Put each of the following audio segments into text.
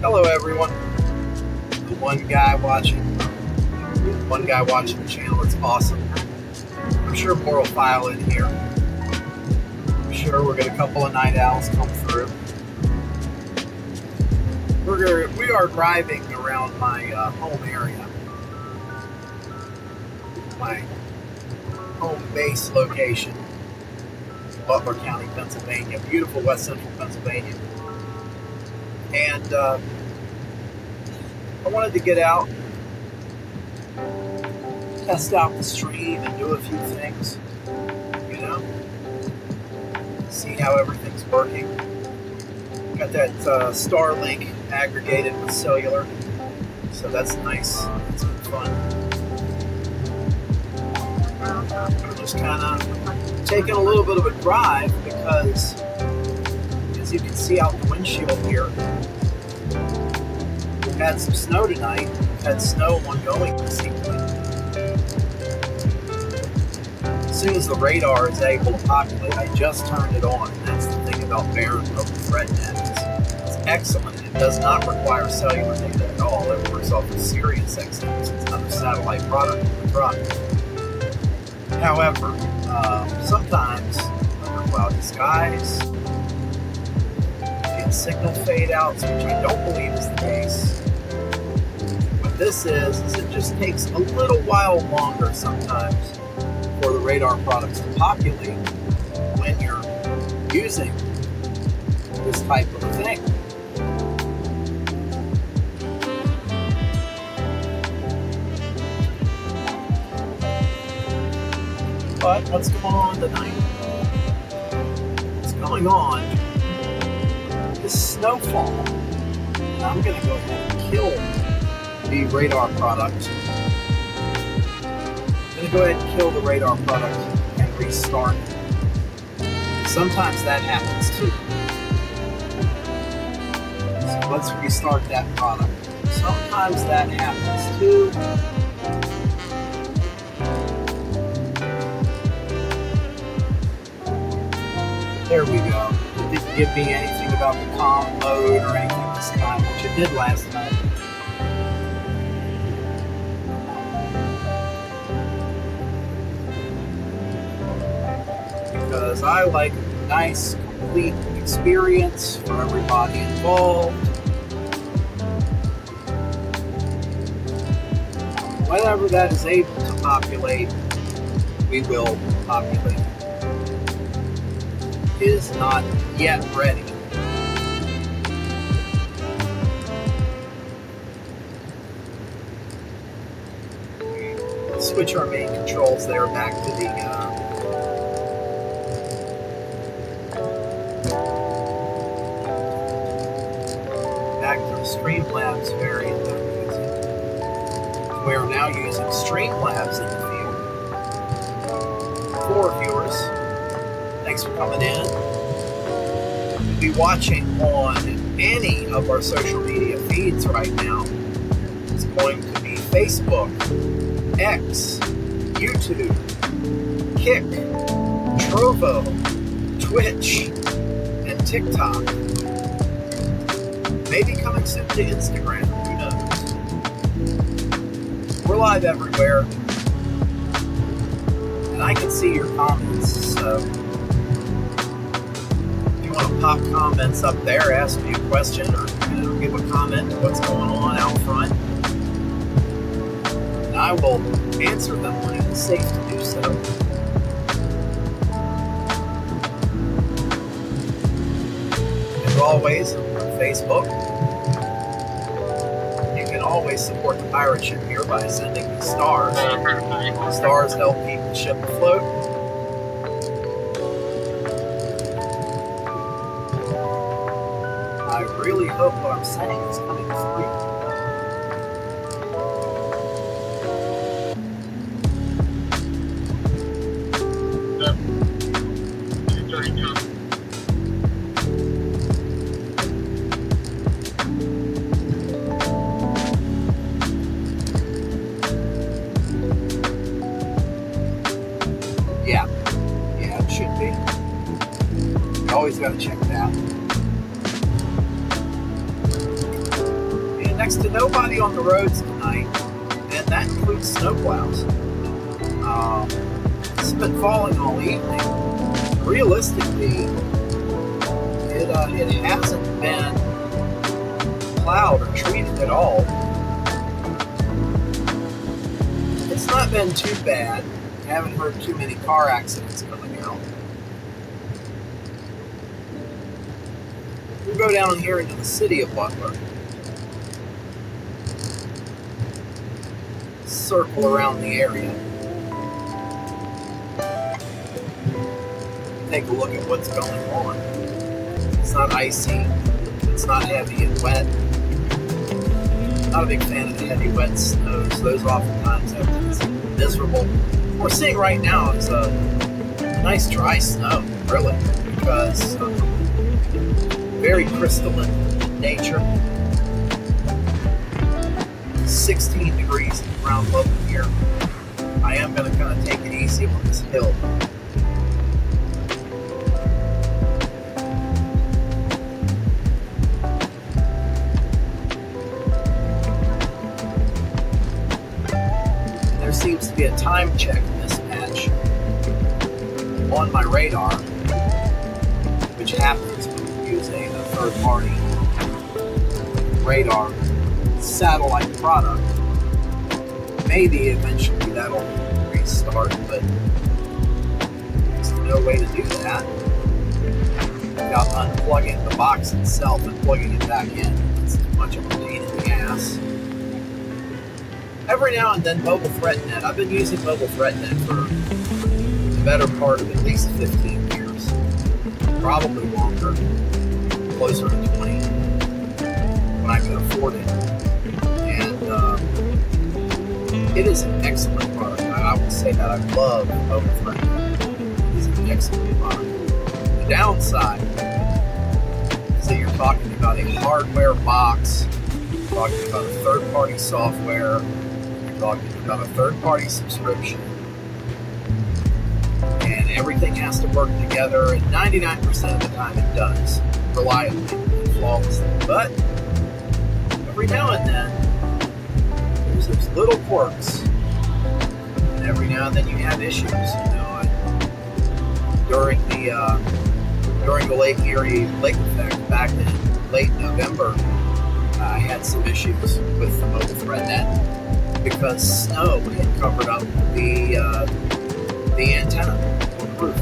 Hello everyone. The one guy watching the channel. It's awesome. I'm sure more will file in here. I'm sure we'll get a couple of night owls come through. We are driving around my home area, my home base location, Butler County, Pennsylvania, beautiful west central Pennsylvania. And I wanted to get out, test out the stream and do a few things, see how everything's working. Got that Starlink aggregated with cellular, so that's nice. It's been fun. I'm just kind of taking a little bit of a drive because, as you can see out the windshield here, we've had some snow tonight. We've had snow ongoing this evening. As soon as the radar is able to populate, I just turned it on. And that's the thing about Barron's over ThreadNet. It's excellent. It does not require cellular data at all. It works off of Sirius XM. It's another satellite product in the truck. However, sometimes under cloudy skies, signal fade outs, which I don't believe is the case. What this is it just takes a little while longer sometimes for the radar products to populate when you're using this type of a thing. But what's going on tonight? What's going on? Snowfall. And I'm going to go ahead and kill the radar product. I'm going to go ahead and kill the radar product and restart it. Sometimes that happens too. So let's restart that product. Sometimes that happens too. There we go. It didn't give me anything about the comm mode or anything this time, which it did last night. Because I like a nice, complete experience for everybody involved. Whenever that is able to populate, we we will populate it. Is not yet ready. Switch our main controls there back to the Streamlabs variant that I'm using. We are now using Streamlabs in the field. For viewers, thanks for coming in. You'll be watching on any of our social media feeds right now. It's going to be Facebook, X, YouTube, Kick, Trovo, Twitch, and TikTok. Maybe coming soon to Instagram, who knows? We're live everywhere. And I can see your comments, so if you want to pop comments up there, ask me a question, or give a comment to what's going on out front, and I will answer them when it is safe to do so. As always, on Facebook, you can always support the pirate ship here by sending me stars. Stars help keep the ship afloat. I really hope what I'm saying is coming through. Yeah, it should be. You always got to check that. And next to nobody on the roads tonight, and that includes snowplows. It's been falling all evening. Realistically, it hasn't been plowed or treated at all. It's not been too bad. I haven't heard too many car accidents coming out. We'll go down here into the city of Butler. Circle around the area. Take a look at what's going on. It's not icy. It's not heavy and wet. Not a big fan of the heavy wet snows. Those oftentimes have tendency to be miserable. What we're seeing right now is a nice dry snow, really, because very crystalline nature. 16 degrees in the ground level here. I am going to kind of take it easy on this hill. There seems to be a time check mismatch on my radar, which happens when you're using a third-party radar satellite product. Maybe eventually that'll restart, but there's no way to do that without unplugging the box itself and plugging it back in. It's too much of a pain in the ass. Every now and then, Mobile ThreatNet. I've been using Mobile ThreatNet for the better part of at least 15 years. Probably longer. Closer to 20. When I could afford it. And it is an excellent product. I will say that. I love Mobile ThreatNet. It is an excellent product. The downside is that you're talking about a hardware box. You're talking about a third-party software. Talking about a third-party subscription, and everything has to work together, and 99% of the time it does, reliably and flawlessly. But every now and then, there's those little quirks, and every now and then you have issues. During the Lake Erie lake effect back in late November, I had some issues with the Mobile ThreatNet. Because snow had covered up the the antenna on the roof.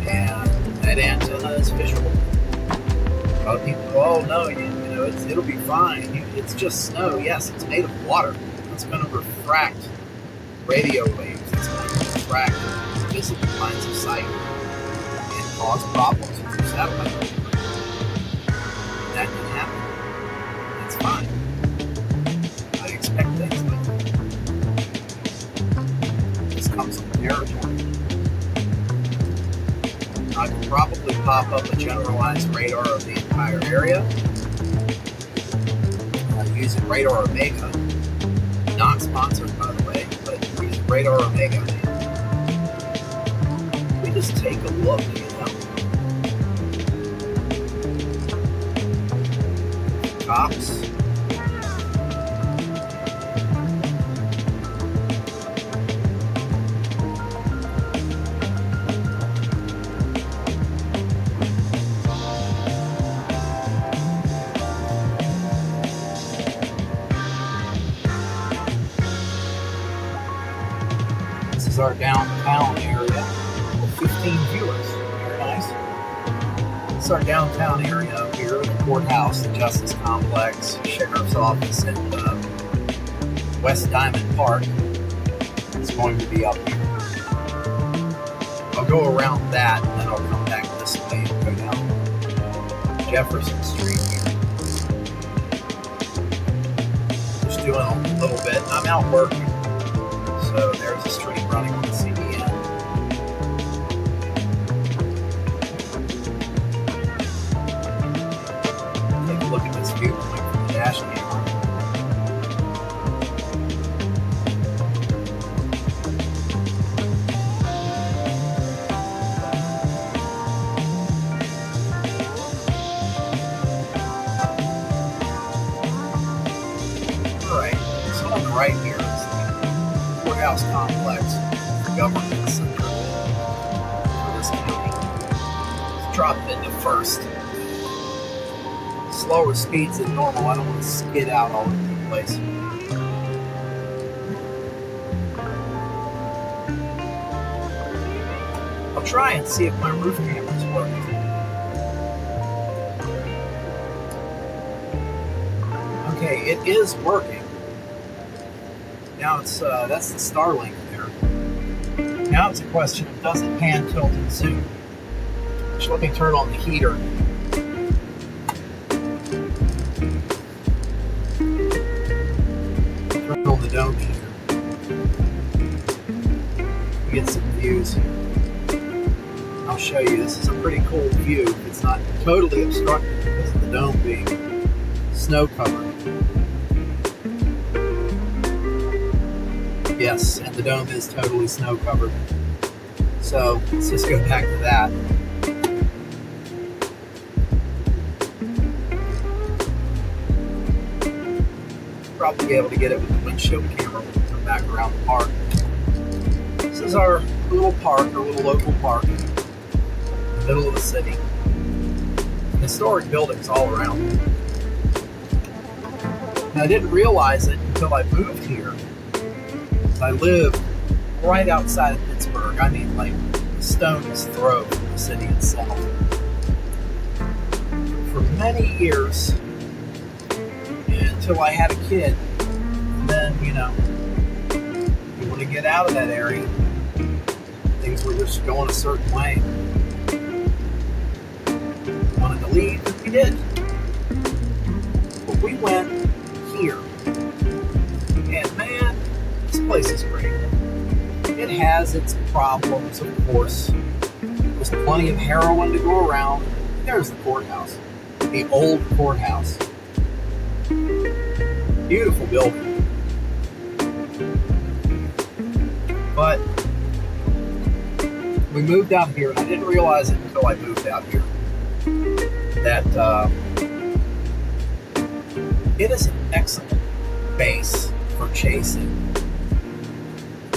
And that antenna is visual. A lot of people go, oh no, it'll be fine. It's just snow. Yes, it's made of water. It's going to refract radio waves. It's going to refract visible lines of sight and cause problems with your satellite. That can happen. That's fine. I expect things like that. This comes with territory. I can probably pop up a generalized radar of the entire area using Radar Omega. Not sponsored, by the way, but using Radar Omega. We just take a look, Cops. This is our downtown area. 15 viewers. Very nice. This is our downtown area up here. The courthouse, the Justice Complex, Sheriff's Office, and West Diamond Park is going to be up here. I'll go around that, and then I'll come back this way and go down Jefferson Street here. Just doing a little bit. I'm out working. So there's a street running on the CBN. Take a look at this view point from the dash camera. Alright, so on the right here is courthouse complex, government center for this county. Let's drop it into first. Slower speeds than normal. I don't want to skid out all over the place. I'll try and see if my roof camera's working. Okay, it is working. Now it's that's the Starlink there. Now it's a question of does it pan, tilt, and zoom? So let me turn on the heater. Turn on the dome heater. Get some views here. I'll show you. This is a pretty cool view. It's not totally obstructed because of the dome being snow covered. Yes, and the dome is totally snow covered. So let's just go back to that. Probably be able to get it with the windshield camera when we come back around the park. This is our little park, our little local park in the middle of the city. Historic buildings all around. And I didn't realize it until I moved here. I live right outside of Pittsburgh. I mean, like a stone's throw from the city itself. For many years, until I had a kid, and then, you want to get out of that area. Things were just going a certain way. Wanted to leave, and we did. But we went here. And man, this place is great. It has its problems, of course. There's plenty of heroin to go around. There's the courthouse. The old courthouse. Beautiful building. But we moved out here, and I didn't realize it until I moved out here, that it is an excellent base for chasing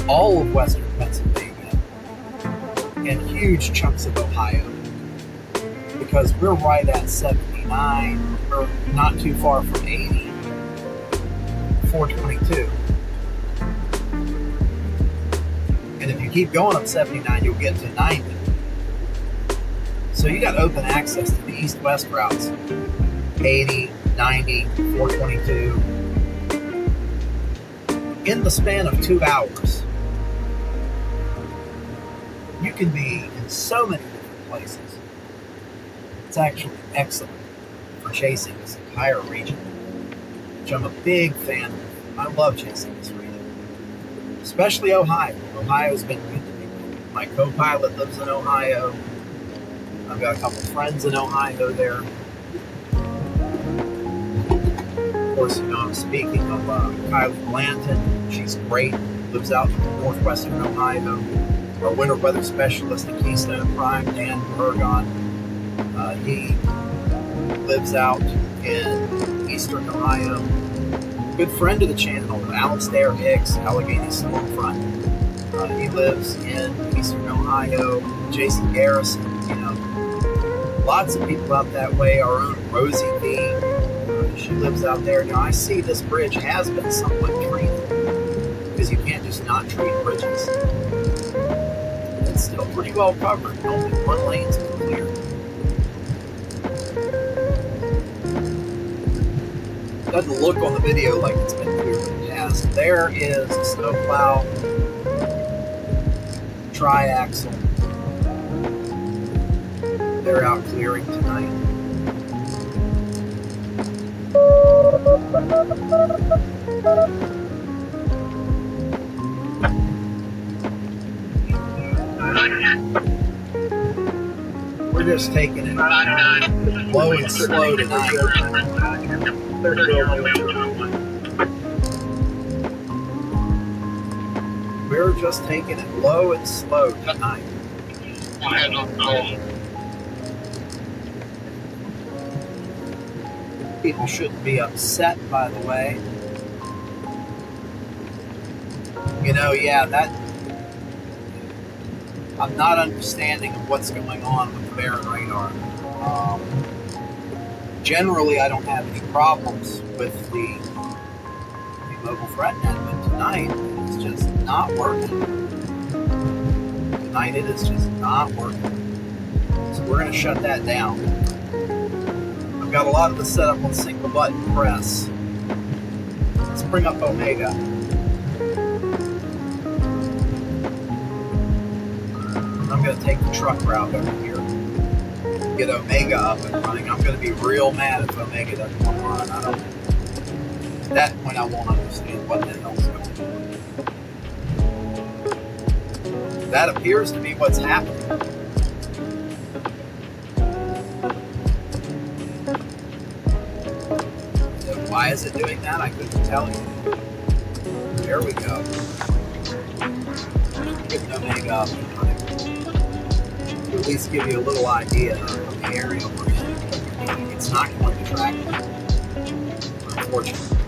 all of western Pennsylvania and huge chunks of Ohio, because we're right at 79, or not too far from 80, 422. And if you keep going up 79, you'll get to 90. So you got open access to the east-west routes, 80, 90, 422, in the span of 2 hours. You can be in so many different places. It's actually excellent for chasing this entire region, which I'm a big fan of. I love chasing this region, especially Ohio. Ohio's been good to me. My co-pilot lives in Ohio. I've got a couple friends in Ohio there. Of course, you know, I'm speaking of Kylie Blanton. She's great. Lives out in northwestern Ohio. Our winter weather specialist at Keystone Prime, Dan Bergon. He lives out in eastern Ohio. Good friend of the channel, Alastair Hicks, Allegheny Stormfront. He lives in eastern Ohio. Jason Garrison, you know, lots of people out that way. Our own Rosie B, she lives out there. Now, I see this bridge has been somewhat treated, because you can't just not treat bridges. It's still pretty well covered. Only one lane's been cleared. Doesn't look on the video like it's been cleared, but it has. There is a snowplow triaxle. They're out clearing tonight. We're just taking it low and slow tonight. We're just taking it low and slow tonight. People shouldn't be upset, by the way. You know, yeah, I'm not understanding of what's going on with the Baron radar. Generally, I don't have any problems with the mobile threat net, but tonight it's just not working. Tonight it is just not working. So we're going to shut that down. I've got a lot of the setup on single button press. Let's bring up Omega. I'm going to take the truck route over here. Get Omega up and running. I'm going to be real mad if Omega doesn't want to run. At that point, I won't understand what the hell's going on. That appears to be what's happening. So why is it doing that? I couldn't tell you. There we go. Get Omega up and running. To at least give you a little idea of the area we're in. It's not going to track it, unfortunately.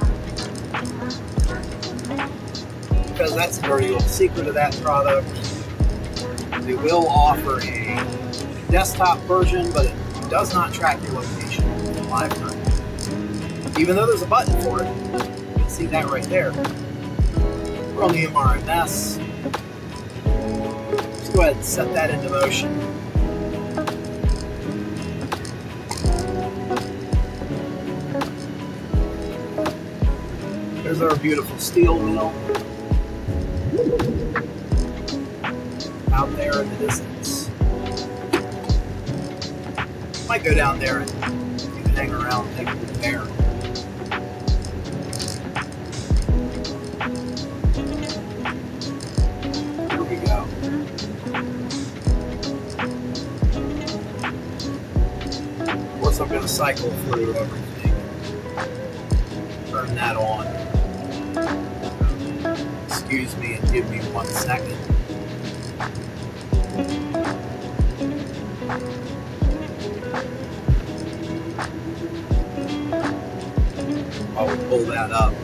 Because that's the dirty little secret of that product. They will offer a desktop version, but it does not track your location in live time. Even though there's a button for it. You can see that right there. We're on the MRMS. Let's go ahead and set that into motion. There's our beautiful steel mill out there in the distance. Might go down there and you can hang around and take a look there. Here we go. Of course, I'm going to cycle through everything. Turn that on. Excuse me and give me 1 second. While we pull that up,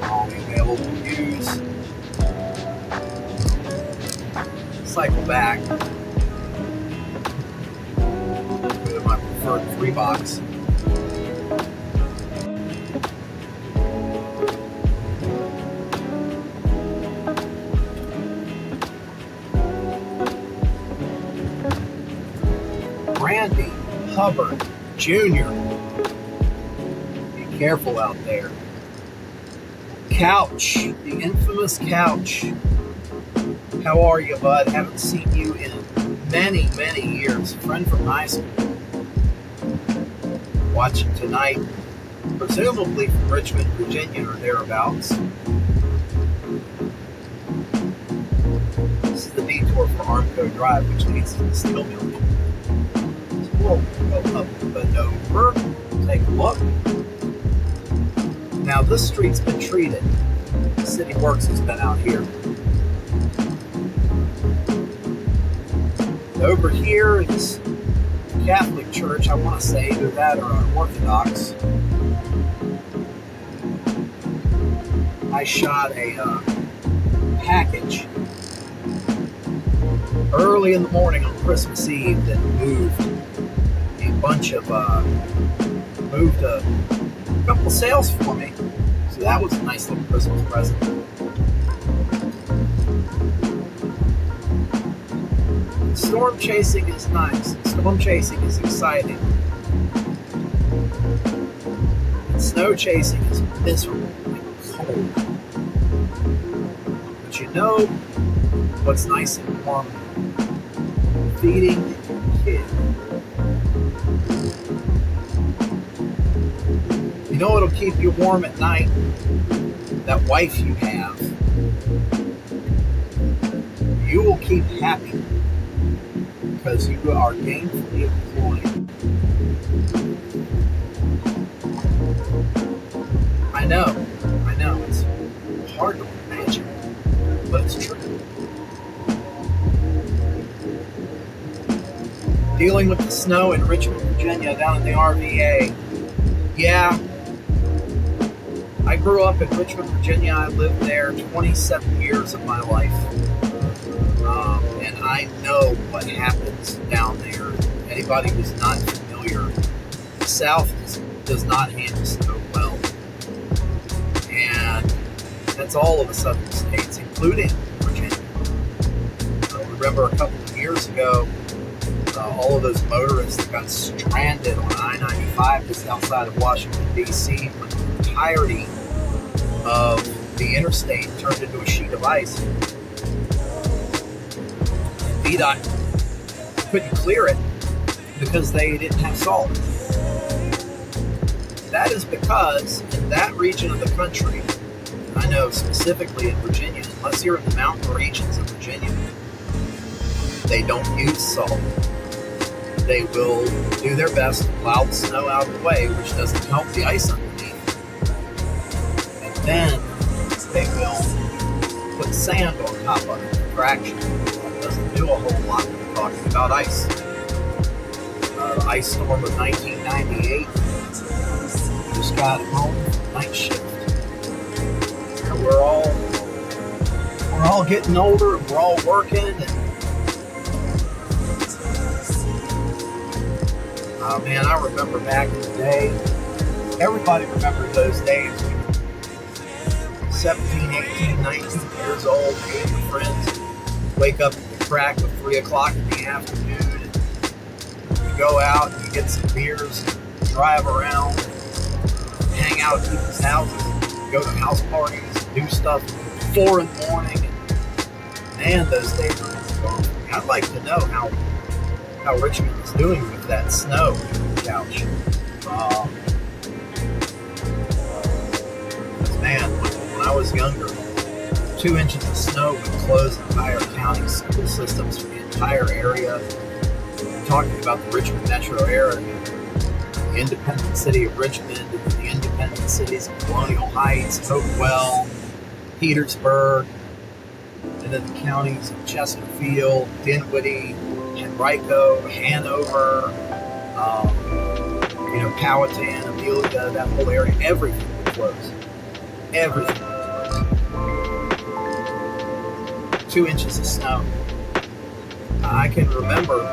all the available views. Cycle back. Go to my preferred 3-box. Randy Hubbard Jr. Be careful out there. Couch, the infamous Couch. How are you, bud? Haven't seen you in many, many years. A friend from high school. Watching tonight, presumably from Richmond, Virginia, or thereabouts. This is the detour for Armco Drive, which leads to the steel mill. So we'll go up and over, take a look. Now this street's been treated. City Works has been out here. Over here is the Catholic Church, I want to say, either that or an Orthodox. I shot a package early in the morning on Christmas Eve that moved a couple sales for me. So that was a nice little Christmas present. Storm chasing is nice. Storm chasing is exciting. And snow chasing is miserable and cold. But you know what's nice and warm? Feeding your kid. You know what'll keep you warm at night? That wife you have. You will keep happy because you are gainfully employed. I know, it's hard to imagine, but it's true. Dealing with the snow in Richmond, Virginia, down in the RVA. Yeah, I grew up in Richmond, Virginia. I lived there 27 years of my life. And I know what happens down there. Anybody who's not familiar, the South does not handle snow well. And that's all of the southern states, including Virginia. I remember a couple of years ago, all of those motorists that got stranded on I-95 just outside of Washington, D.C. when the entirety of the interstate turned into a sheet of ice. VDOT couldn't clear it because they didn't have salt. That is because in that region of the country, I know specifically in Virginia, unless you're in the mountain regions of Virginia, they don't use salt. They will do their best to plow the snow out of the way, which doesn't help the ice underneath. And then they will put sand on top of it for traction. That doesn't do a whole lot when you're talking about ice. The ice storm of 1998, just got home night shift. And we're all getting older, and we're all working, and man, I remember back in the day, everybody remembers those days. 17, 18, 19 years old, you and your friends wake up at the crack of 3 o'clock in the afternoon, and you go out and you get some beers, drive around, hang out at people's houses, go to house parties, do stuff at 4 in the morning. And man, those days are gone. I'd like to know how Richmond is doing with that snow couch. Man, when I was younger, 2 inches of snow would close entire county school systems for the entire area. I'm talking about the Richmond metro area, the independent city of Richmond, and the independent cities of Colonial Heights, Hopewell, Petersburg, and then the counties of Chesterfield, Dinwiddie, Henrico, Hanover, Powhatan, Amelia, that whole area, everything would close. Everything would close. 2 inches of snow. I can remember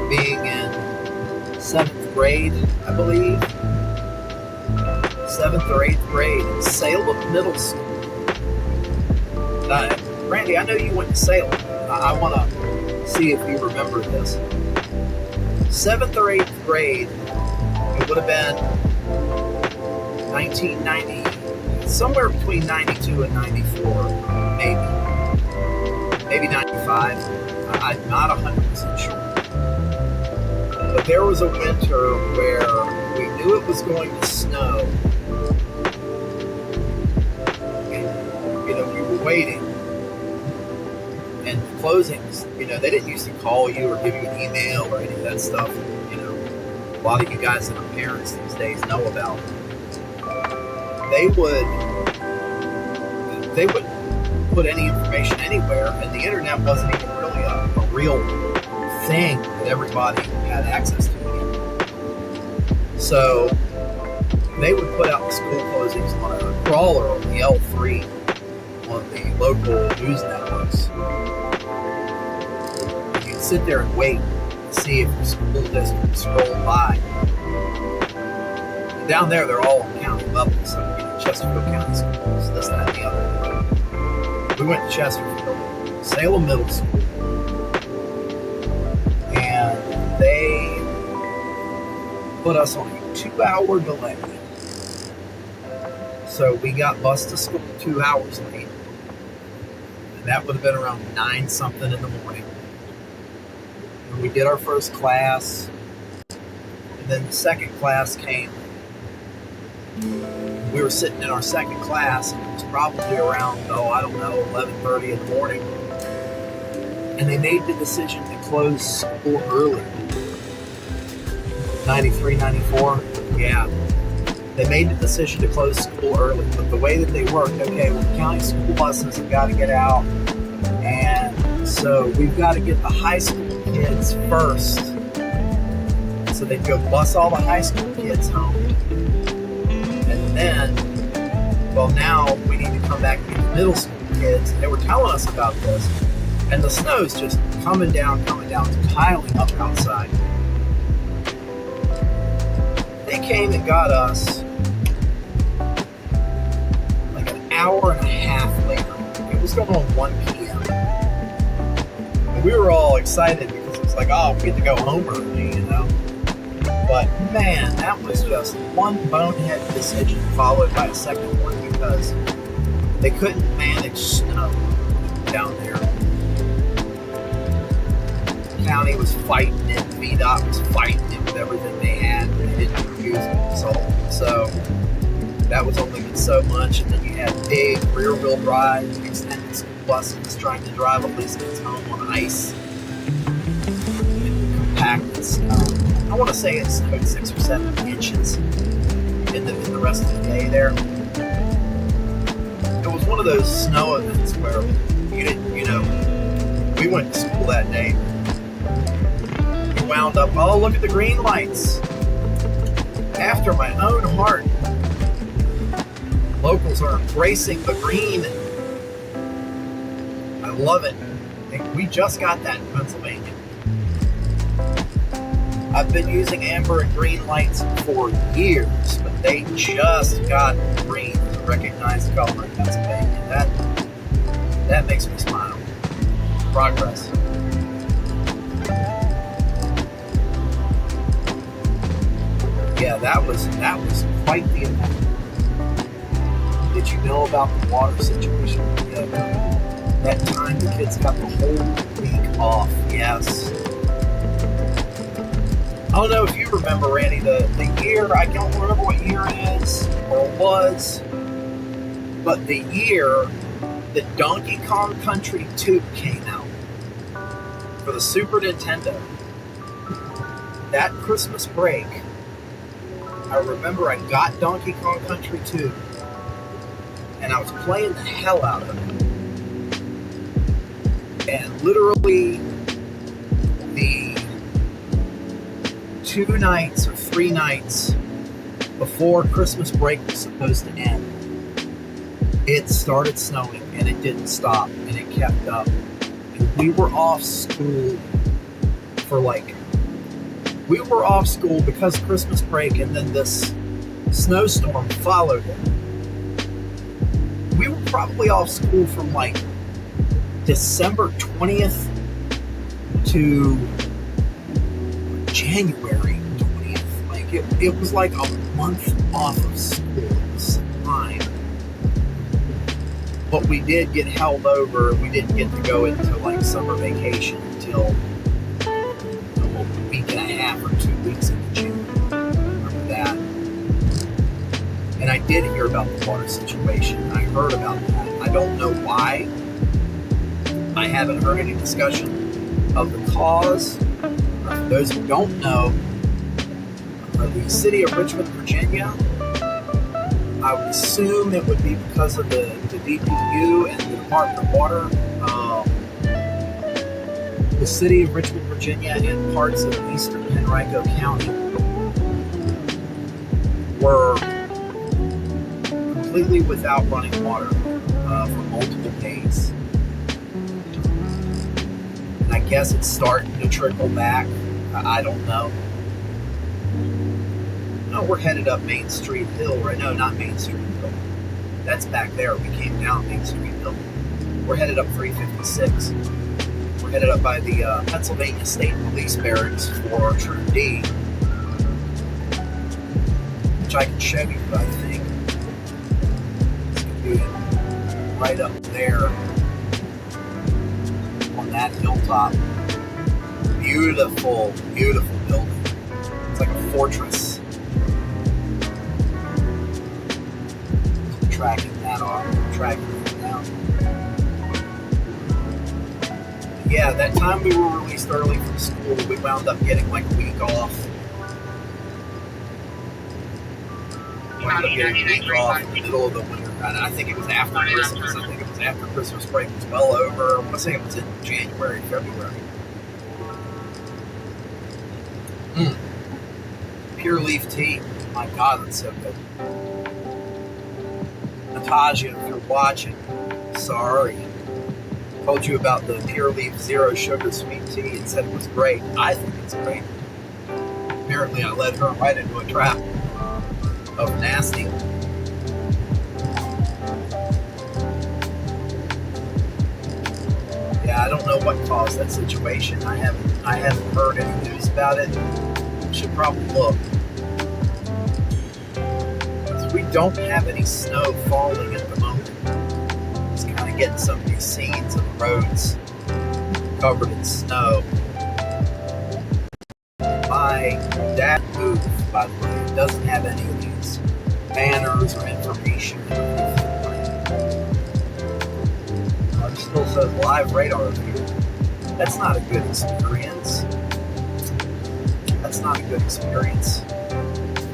being in 7th grade, I believe. 7th or 8th grade in Salem Middle School. Randy, I know you went to Salem. I want to see if you remember this. 7th or 8th grade. It would have been 1990, somewhere between 92 and 94, maybe 95. I'm not 100% sure. But there was a winter where we knew it was going to snow. And, we were waiting. And the closings, they didn't used to call you or give you an email or any of that stuff. A lot of you guys that are parents these days know about. They would put any information anywhere, and the internet wasn't even really a real thing that everybody had access to. So they would put out the school closings on a crawler on the L3 on the local news networks. You'd sit there and wait to see if the school district scrolled by. And down there, they're all on county level, so Chesterfield County Schools, this, that, and the other. We went to Chesterfield, Salem Middle School, and they put us on a 2-hour delay. So we got bused to school 2 hours late. And that would have been around 9-something in the morning. And we did our first class. And then the second class came. We were sitting in our second class, and it was probably around, 11:30 in the morning. And they made the decision to close school early. 93, 94, yeah. They made the decision to close school early, but the way that they worked, the county school buses have got to get out, and so we've got to get the high school kids first. So they'd go bus all the high school kids home, and then, now we need to come back and get the middle school kids. And they were telling us about this, and the snow's just coming down, piling up outside. They came and got us like an hour and a half later. It was going on 1 p.m. And we were all excited because it was like, we get to go home early, But man, that was just one bonehead decision followed by a second one because they couldn't manage snow down there. The county was fighting it, VDOT was fighting it with everything they had, but they didn't refuse the result. So that was only been so much, and then you had big rear-wheel drive, extended school buses trying to drive at least kids home on ice, and compacted snow. I want to say it snowed 6 or 7 inches in the rest of the day there. It was one of those snow events where you didn't, we went to school that day. We wound up, look at the green lights. After my own heart. Locals are embracing the green. I love it. We just got that in Pennsylvania. I've been using amber and green lights for years, but they just got green, the recognized color in Pennsylvania. That makes me smile. Progress. Yeah, that was quite the event. Did you know about the water situation? Yeah, that time the kids got the whole week off. Yes. I don't know if you remember, Randy, the year, I don't remember what year it is, or was, but the year that Donkey Kong Country 2 came out for the Super Nintendo, that Christmas break, I remember I got Donkey Kong Country 2, and I was playing the hell out of it. And literally, the 2 nights or 3 nights before Christmas break was supposed to end, it started snowing and it didn't stop and it kept up. And we were off school because of Christmas break, and then this snowstorm followed it. We were probably off school from December 20th to January 20th. Like, it was like a month off of school. It was fine. But we did get held over. We didn't get to go into like summer vacation until a week and a half or 2 weeks into June. Remember that? And I did hear about the water situation. I heard about that. I don't know why. I haven't heard any discussion of the cause. For those who don't know, the city of Richmond, Virginia, I would assume it would be because of the DPU and the Department of Water. The city of Richmond, Virginia, and parts of eastern Henrico County were completely without running water for multiple days. And I guess it's starting to trickle back. I don't know. No, we're headed up Main Street Hill right now. Not Main Street Hill. That's back there. We came down Main Street Hill. We're headed up 356. We're headed up by the Pennsylvania State Police Barracks for Troop D, which I can show you, I think. It's going to be right up there on that hilltop. Beautiful, beautiful building. It's like a fortress. Tracking that off, tracking it down. Yeah, that time we were released early from school, we wound up getting like a week off. Wound up getting a week off in the middle of the winter. And I think it was after Christmas. I think it was after Christmas break was well over. I want to say it was in January, February. Pure leaf tea. My God, that's so good. Natasha, if you're watching, sorry. Told you about the Pure Leaf Zero Sugar Sweet Tea and said it was great. I think it's great. Apparently, I led her right into a trap of nasty. Yeah, I don't know what caused that situation. I haven't heard any news about it. Should probably look. We don't have any snow falling at the moment. Just kind of getting some of these scenes of the roads covered in snow. My dad moved, by the way. It doesn't have any of these banners or information or anything. It still says live radar view. That's not a good experience. That's not a good experience for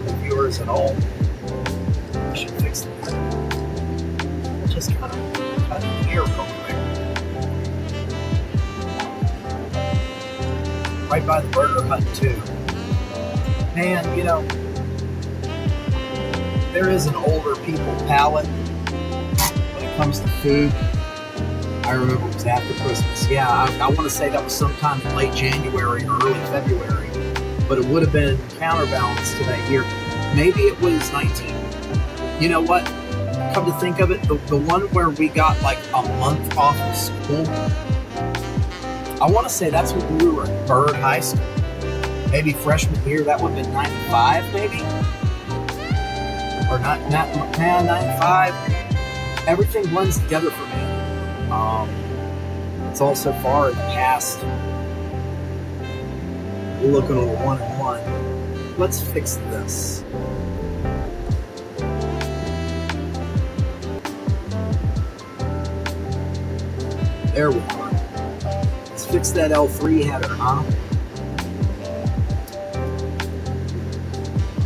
the viewers at all. Should fix that. Just kind of cut in here real quick. Right by the Burger Hut too. Man, you know, there is an older people palate when it comes to food. I remember it was after Christmas. Yeah, I want to say that was sometime in late January or early February, but it would have been counterbalanced to that year. Maybe it was 19. You know what? Come to think of it, the one where we got like a month off of school, I want to say that's when we were at Bird High School. Maybe freshman year, that would have been 95, maybe? Or not 95. Everything blends together for me. It's all so far in the past. We're looking at a 1-and-1. Let's fix this. There we go. Let's fix that L3 header, huh?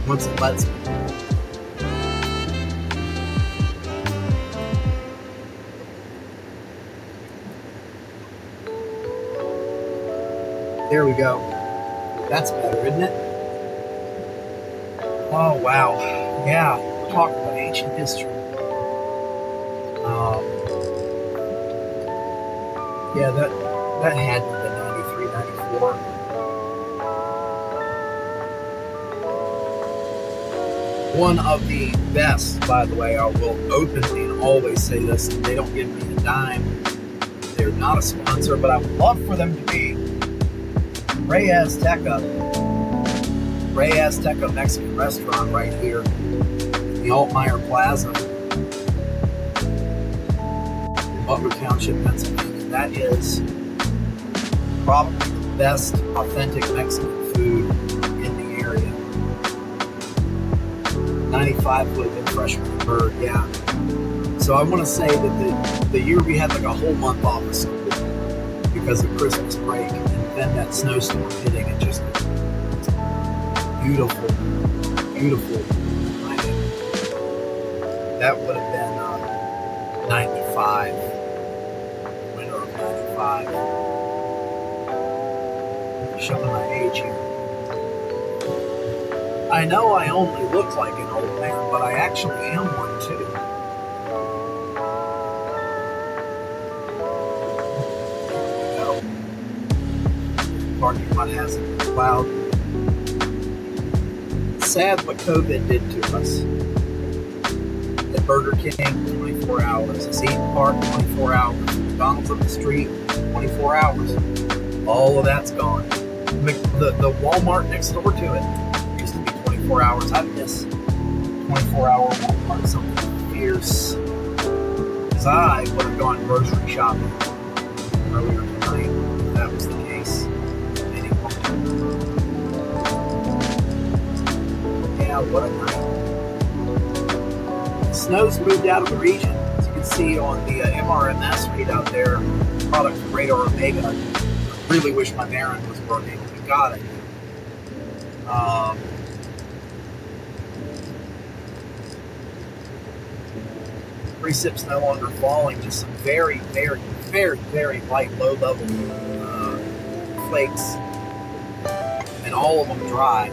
Once it lets me. There we go. That's better, isn't it? Oh, wow. Yeah, we're talking about ancient history. Yeah, that had to have been 93, 94. One of the best, by the way, I will openly and always say this, and they don't give me a dime. They're not a sponsor, but I would love for them to be. Ray Azteca Ray Azteca Mexican restaurant right here in the Altmeyer Plaza in Butler Township, Pennsylvania. That is probably the best authentic Mexican food in the area. 95 would have been freshman bird, yeah. So I want to say that the year we had like a whole month off of school because of Christmas break, and then that snowstorm hitting, it just beautiful, beautiful. That would have been 95, winter of 95. Showing my age here. I know I only look like an old man, but I actually am one too. Parking lot has a cloud. Sad what COVID did to us. At Burger King, 24 hours. The Eaton Park, 24 hours. McDonald's up the street, 24 hours. All of that's gone. The Walmart next door to it used to be 24 hours. I miss 24-hour Walmart, something fierce. Because I would have gone grocery shopping earlier tonight if that was the case. Yeah, what a night. The snow's moved out of the region. As you can see on the MRMS readout there, product from Radar Omega. I really wish my Marin was working. We got it. Precip's no longer falling, just some very, very, very, very light, low-level flakes. And all of them dry.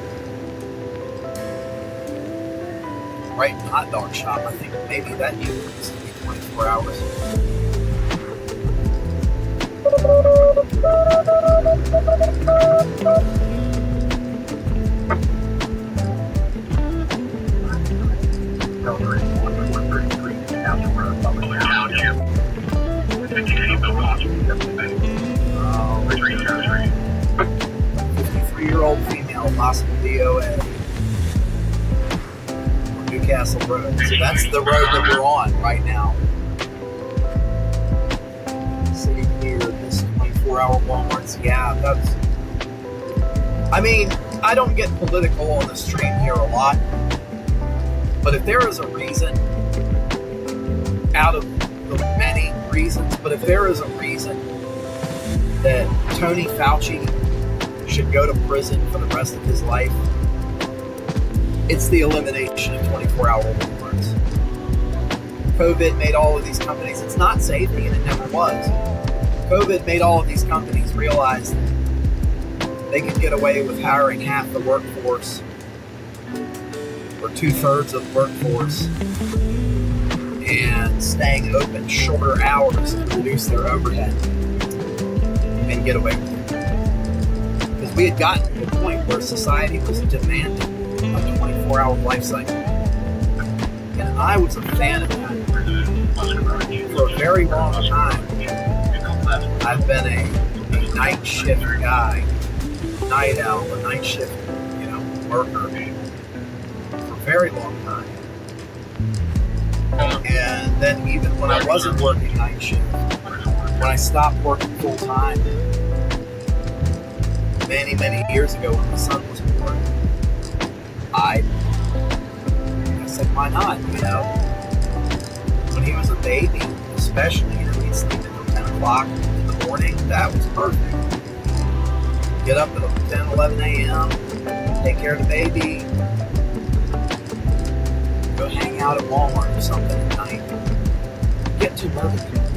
Right in the hot dog shop, I think maybe that used to be 24 hours. Oh, 53-year-old female lost in DOA. Newcastle Road. So that's the road that we're on right now. Sitting here, this 24-hour Walmart's. Yeah, that's. I mean, I don't get political on the stream here a lot, but if there is a reason, out of the many reasons, but if there is a reason that Tony Fauci should go to prison for the rest of his life, it's the elimination of 24-hour Walmarts. COVID made all of these companies, it's not safety, and it never was. COVID made all of these companies realize that they could get away with hiring half the workforce or 2/3 of the workforce and staying open shorter hours to reduce their overhead and get away with it. Because we had gotten to a point where society was demanding a 24-hour life cycle. And I was a fan of that. For a very long time, I've been a night shift guy, night owl, a night shift, worker for a very long time. And then even when I wasn't working night shift, when I stopped working full time, many, many years ago when my son was born, I said, why not, When he was a baby, especially, he'd sleep until 10 o'clock in the morning. That was perfect. Get up at 10, 11 a.m., take care of the baby, go hang out at Walmart or something at night. Get to know the people,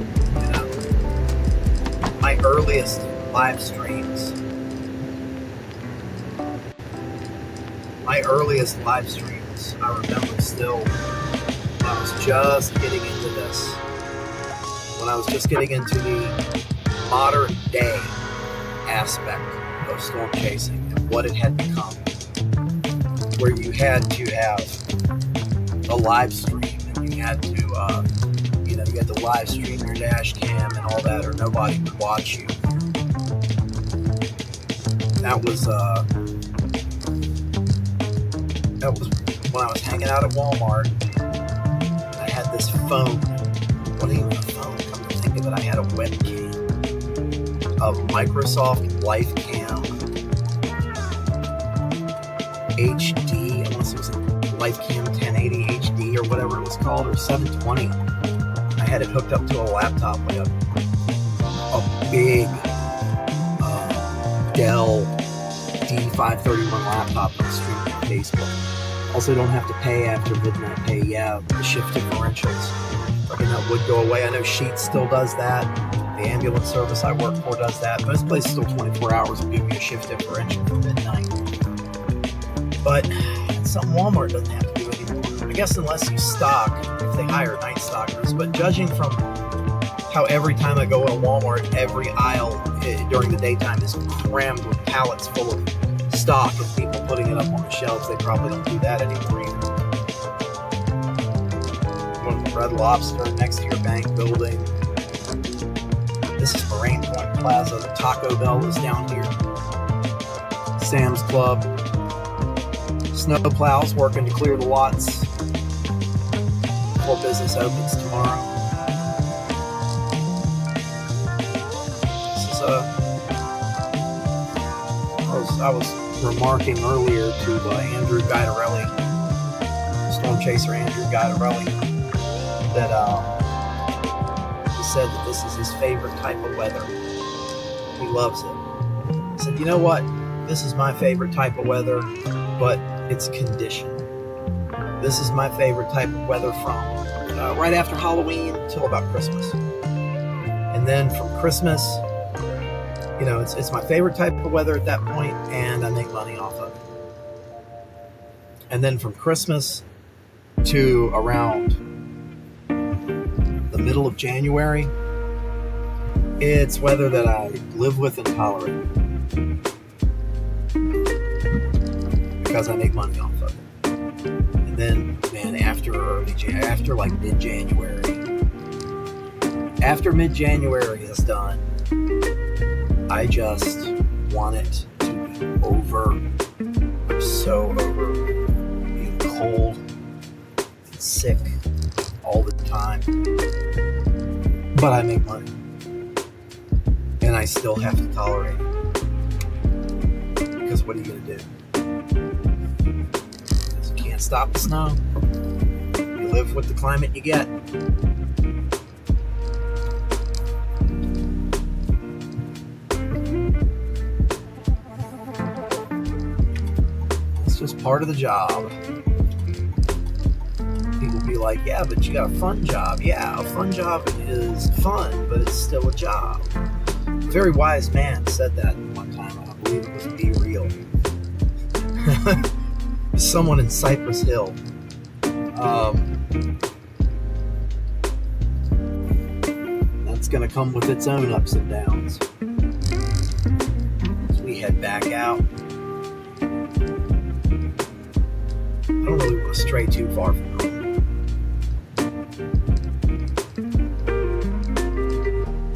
My earliest live streams. I remember still when I was just getting into this. When I was just getting into the modern day aspect of storm chasing and what it had become. Where you had to have a live stream and you had to, you had to live stream your dash cam and all that, or nobody would watch you. That was when I was hanging out at Walmart. I had this phone. Wasn't even a phone. Come to think of it, I had a webcam, a Microsoft LifeCam HD. I want to say it was a LifeCam 1080 HD or whatever it was called, or 720. I had it hooked up to a laptop with a big Dell D531 laptop on stream on Facebook. Also, don't have to pay after midnight pay. Yeah, the shift differentials. Reckon that would go away. I know Sheetz still does that. The ambulance service I work for does that. Most places still 24 hours will give you a shift differential for midnight. But it's something Walmart doesn't have to do anymore. I guess unless you stock, if they hire night stockers. But judging from how every time I go in a Walmart, every aisle during the daytime is crammed with pallets full of stock and people putting it up on the shelves, they probably don't do that anymore either. One Red Lobster next to your bank building. This is Moraine Point Plaza. The Taco Bell is down here. Sam's Club. Snow plows working to clear the lots before business opens tomorrow. This is I was remarking earlier to Andrew Guidarelli, Storm Chaser Andrew Guidarelli, that he said that this is his favorite type of weather. He loves it. He said, you know what? This is my favorite type of weather, but it's conditioned. This is my favorite type of weather from right after Halloween till about Christmas. And then from Christmas, you know, it's my favorite type of weather at that point, and I make money off of it. And then from Christmas to around the middle of January, it's weather that I live with and tolerate because I make money off of it. And then, man, after like mid-January, after mid-January is done, I just want it to be over. I'm so over being cold and sick all the time. But I make money. And I still have to tolerate it. Because what are you going to do? Because you can't stop the snow. You live with the climate you get. Just part of the job. People be like, yeah, but you got a fun job. Yeah, a fun job is fun, but it's still a job. A very wise man said that one time. I believe it was Be Real. Someone in Cypress Hill. That's going to come with its own ups and downs. As we head back out. I don't really want to stray too far from home.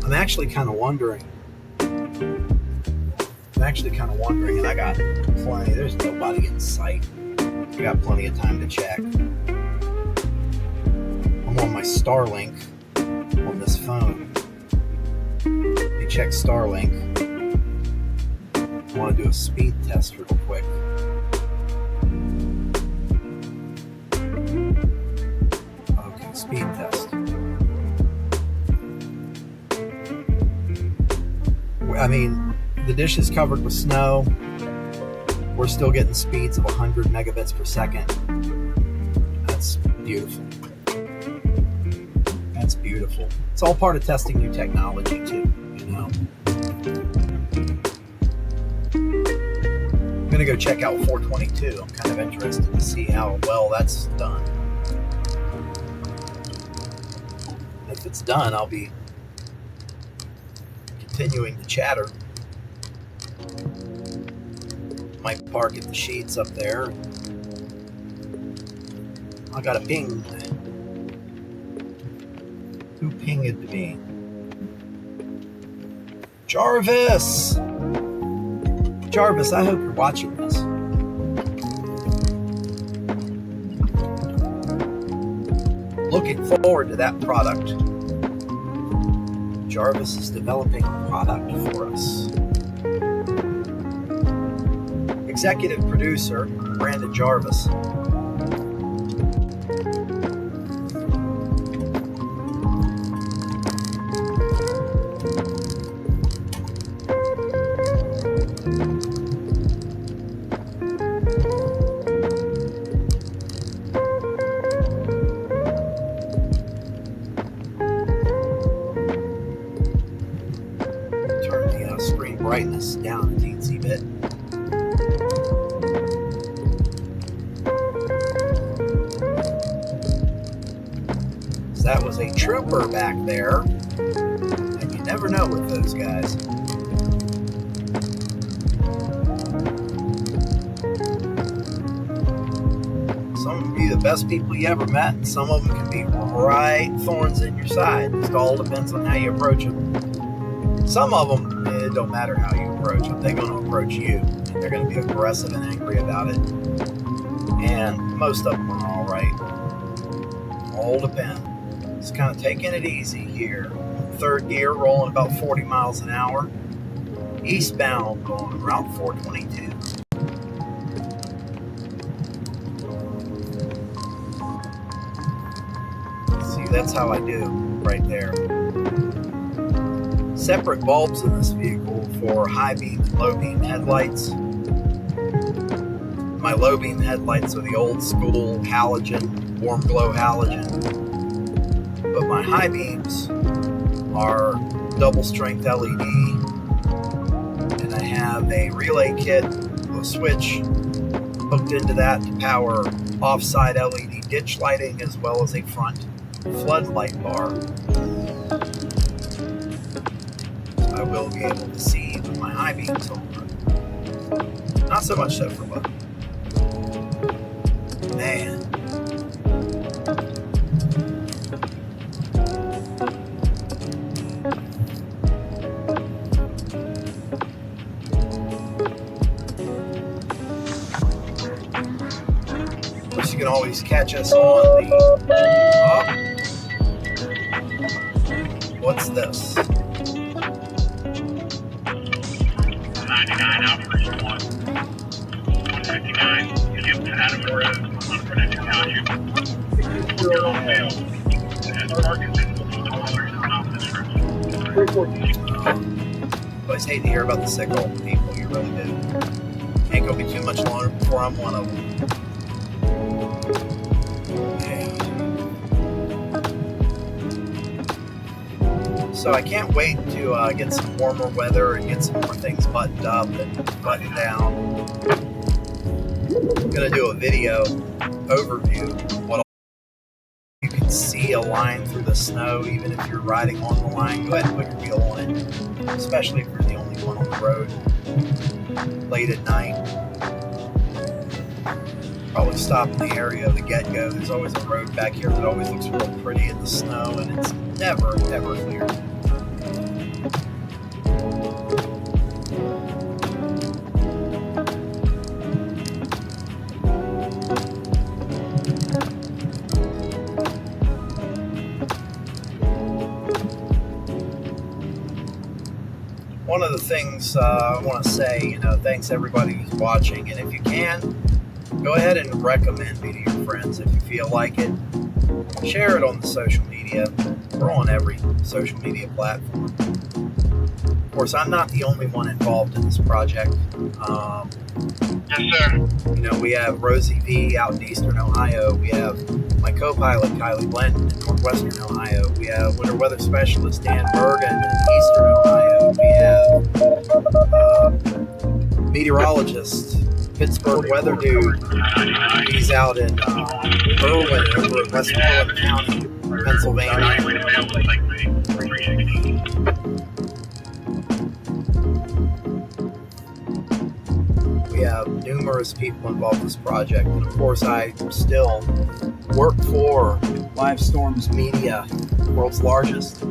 I'm actually kind of wondering, and I got plenty, there's nobody in sight. I got plenty of time to check. I'm on my Starlink on this phone. Let me check Starlink. I want to do a speed test real quick. Speed test. I mean, the dish is covered with snow. We're still getting speeds of 100 megabits per second. That's beautiful. That's beautiful. It's all part of testing new technology too, you know. I'm gonna go check out 422. I'm kind of interested to see how well that's done. If it's done, I'll be continuing to chatter. Might park at the Sheetz up there. I got a ping. Who pinged me? Jarvis! Jarvis, I hope you're watching this. looking forward to that product. Jarvis is developing a product for us. Executive producer, Brandon Jarvis. Turn the screen brightness down a teensy bit. That was a trooper back there, and you never know with those guys. Some of them be the best people you ever met, and some of them can be right thorns in your side. It all depends on how you approach them. Some of them, it don't matter how you approach them. They're going to approach you, and they're going to be aggressive and angry about it. And most of them are all right. All depends. Just kind of taking it easy here. Third gear, rolling about 40 miles an hour. Eastbound on Route 422. See, that's how I do right there. Separate bulbs in this vehicle for high beam and low beam headlights. My low beam headlights are the old school halogen, warm glow halogen. But my high beams are double strength LED, and I have a relay kit with a switch hooked into that to power offside LED ditch lighting as well as a front floodlight bar. So I will be able to see with my high beams on. Not so much so for low. Man. You can always catch us on the what's this? 99 Operation 1. 159, Skip Adam Road, on Prudential Township. You're on bail. As Parkinson's, Always hate to hear about the sick old people, you really do. Ain't gonna be too much longer before I'm one of them. So I can't wait to get some warmer weather and get some more things buttoned up and buttoned down. I'm going to do a video overview of what you can see a line through the snow even if you're riding on the line. Go ahead and put your wheel on it, especially if you're the only one on the road late at night. Probably stop in the area of the get-go. There's always a road back here that always looks real pretty in the snow, and it's never, ever clear. One of the things I want to say, thanks everybody who's watching, and if you can, go ahead and recommend me to your friends if you feel like it. Share it on the social media. We're on every social media platform. Of course, I'm not the only one involved in this project. Yes, sir. We have Rosie V out in Eastern Ohio. We have my co-pilot, Kylie Blanton, in Northwestern Ohio. We have winter weather specialist, Dan Bergen, in Eastern Ohio. We have meteorologist, Pittsburgh weather dude. He's out in Berwyn over in Westmoreland County, Pennsylvania. We have numerous people involved in this project, and of course I still work for Live Storms Media, world's largest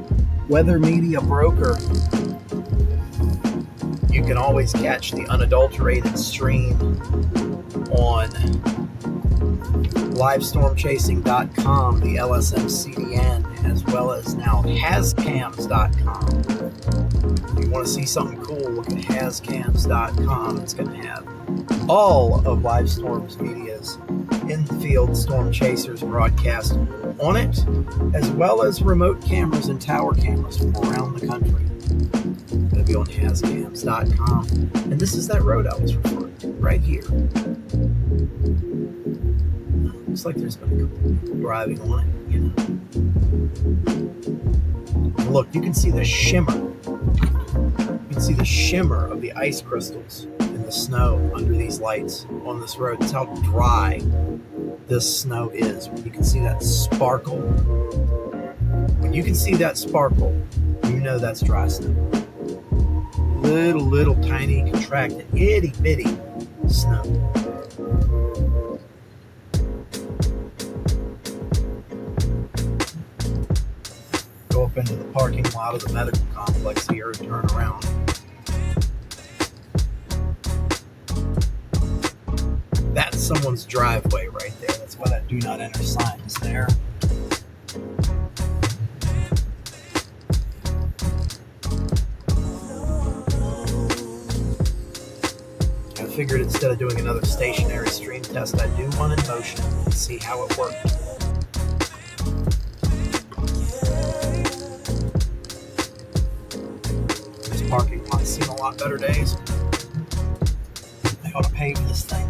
weather media broker. You can always catch the unadulterated stream on livestormchasing.com, the LSM CDN, as well as now hascams.com. If you want to see something cool, look at hascams.com. It's going to have all of Livestorm's Media's in-field storm chasers broadcast on it, as well as remote cameras and tower cameras from around the country. It's going to be on hascams.com. And this is that road I was referring to, right here. Looks like there's been a couple people driving on it, you know. And look, you can see the shimmer. You can see the shimmer of the ice crystals in the snow under these lights on this road. That's how dry this snow is. You can see that sparkle. When you can see that sparkle, you know that's dry snow. Little tiny contracted itty bitty snow. Go up into the parking lot of the medical complex here and turn around. That's someone's driveway right there. That's why that do not enter sign is there. I figured instead of doing another stationary stream test, I'd do one in motion and see how it worked. This parking lot's seen a lot better days. I ought to pave this thing.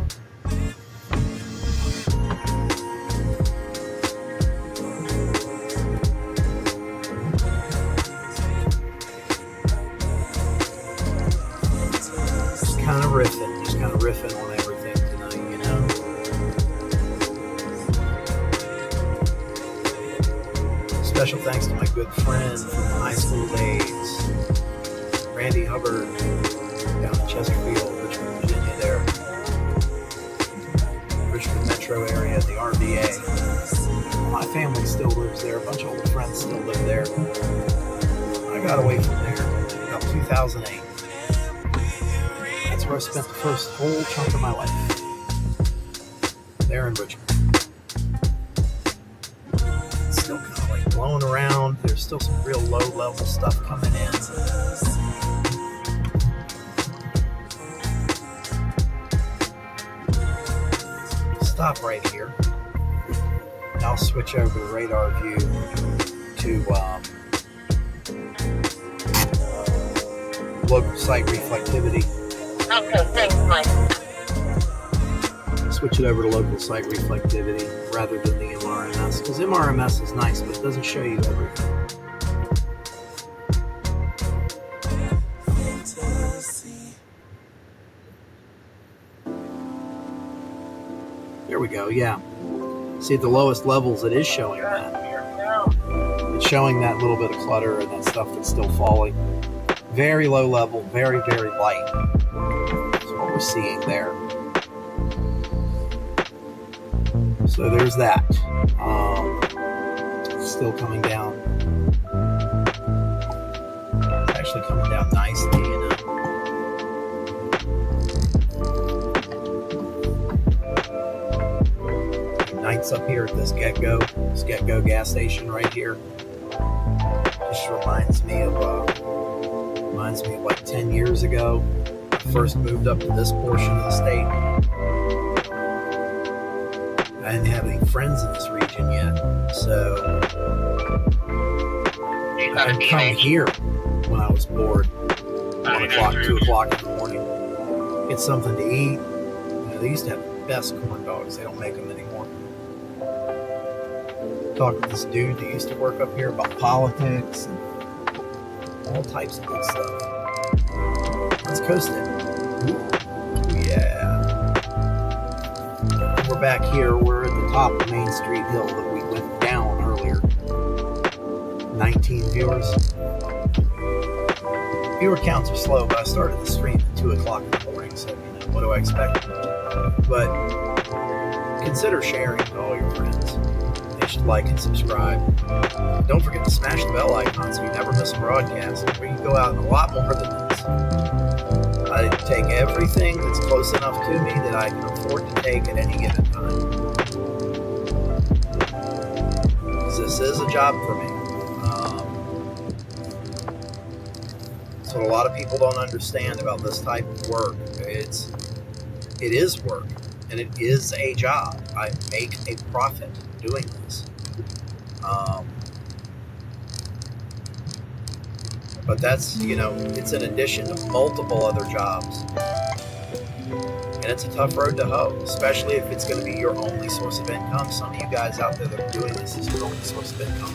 Just kind of riffing on everything tonight, you know. Special thanks to my good friend from the high school days, Randy Hubbard, down in Chesterfield, Richmond, Virginia there. Richmond metro area, the RVA. My family still lives there. A bunch of old friends still live there. I got away from there in about 2008. That's where I spent the first whole chunk of my life. There in Richmond. It's still kind of like blowing around. There's still some real low-level stuff coming in. Stop right here. I'll switch over the radar view to local site reflectivity. Okay, thanks, Mike. Switch it over to local site reflectivity rather than the MRMS, because MRMS is nice, but it doesn't show you everything. There we go, yeah. See, at the lowest levels, it is showing that. It's showing that little bit of clutter and that stuff that's still falling. Very low level, very, very light. That's what we're seeing there. So there's that. It's still coming down. It's actually coming down nicely, you know. Nights up here at this Get-Go gas station right here. Just reminds me of like 10 years ago. I first moved up to this portion of the state. I didn't have any friends in this region yet, so I'd come here when I was bored. 1 o'clock, 2 o'clock in the morning. Get something to eat. You know, they used to have the best corn dogs. They don't make them anymore. Talked to this dude that used to work up here about politics and all types of good stuff. Let's coast it. Yeah. We're back here. We're at the top of Main Street Hill that we went down earlier. 19 viewers. Viewer counts are slow, but I started the stream at 2 o'clock in the morning, so you know, what do I expect? But consider sharing to all your friends. They should like and subscribe. Don't forget to smash the bell icon so you never miss a broadcast. We can go out in a lot more than this. I take everything that's close enough to me that I can afford to take at any given time. 'Cause this is a job for me. That's what a lot of people don't understand about this type of work. It is work, and it is a job. I make a profit doing this. But that's, it's in addition to multiple other jobs. And it's a tough road to hoe, especially if it's going to be your only source of income. Some of you guys out there that are doing this is your only source of income.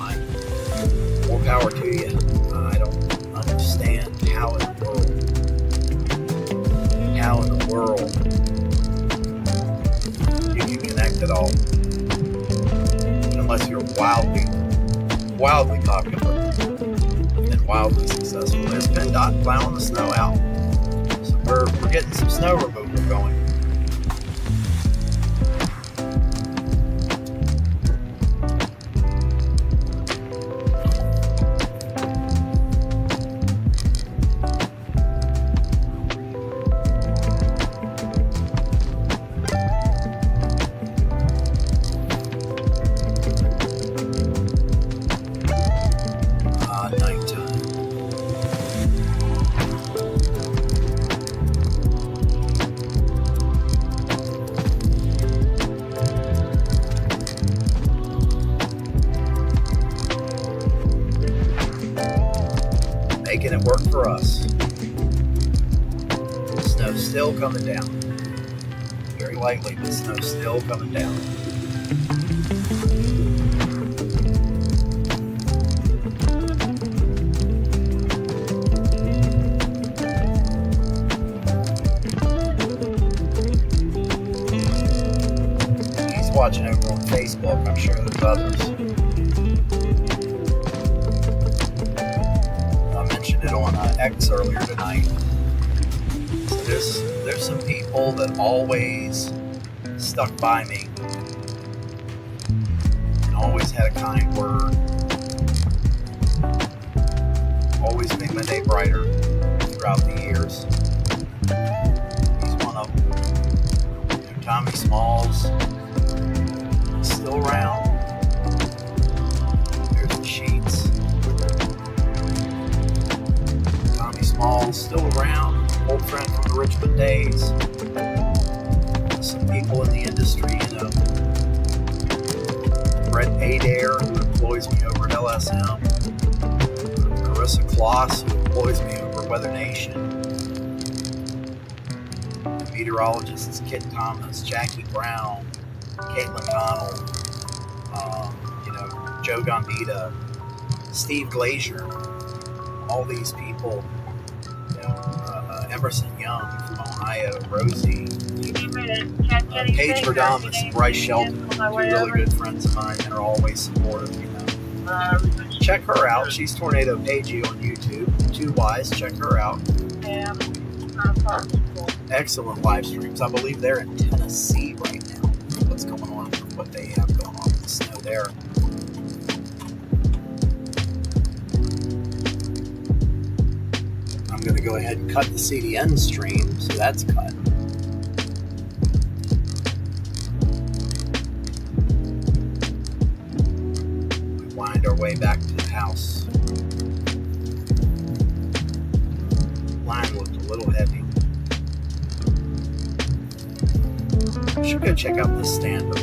More power to you. I don't understand how in the world you can connect it all. Unless you're wildly popular and wildly successful. There's PennDOT plowing the snow out. So we're getting some snow removal going. Making it work for us. The snow's still coming down. Very lightly, but the snow's still coming down. He's watching over on Facebook. I'm sure there's others. It on X earlier tonight. So there's some people that always stuck by me and always had a kind word, always made my day brighter throughout the years. He's one of them. Tommy Smalls is still around. There's the sheets. Small's still around, old friend from the Richmond days. Some people in the industry, Brett Adair, who employs me over at LSM, Carissa Kloss, who employs me over at Weather Nation, the meteorologists Kit Thomas, Jackie Brown, Caitlin Connell, Joe Gambita, Steve Glazier, all these people. Emerson Young from Ohio, Rosie, Paige Verdamas, and Bryce Shelton, two really good friends of mine that are always supportive. Check her out. She's Tornado Pagey on YouTube. 2 Y's. Check her out. Excellent live streams. I believe they're in Tennessee right now. What's going on? What they have going on with the snow there. I'm going to go ahead and cut the CDN stream, so that's cut. We wind our way back to the house. Line looked a little heavy. I should go check out this stand of